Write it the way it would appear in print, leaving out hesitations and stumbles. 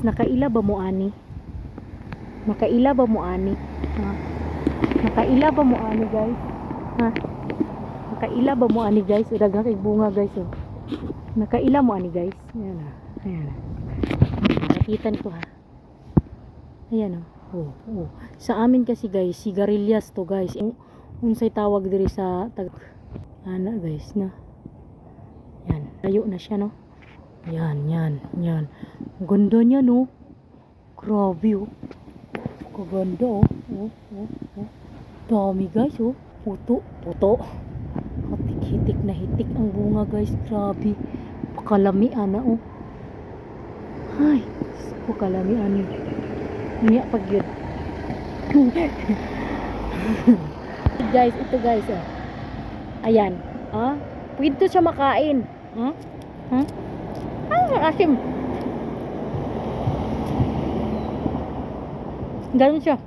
nakaila ba mo ani? Nakaila ba mo ani? Ha? Nakaila ba mo ani guys? Ha? Nakaila ba mo ani guys? Daghang kay bunga guys oh. Nakaila mo ani guys? Ayan na. Ayan na. Nakitan ko ha. Ayan oh. Oh, oh. Sa amin kasi guys, sigarilyas to guys. Unsay tawag diri sa ana guys na. Yan, layo na siya no. Yan, yan, yan. Ganda niya no. Grabe oh. Kaganda oh. Oh, oh, oh. Dami guys oh. Puto, puto. Hitik na hitik ang bunga guys. Grabe. Pakalamian na oh. Ay, pakalamian ni. Niya pag yun. Guys, ito guys oh. Ayan. Ah, pwede siya makain. Ha? Ha? Ah, asim. Ganun siya.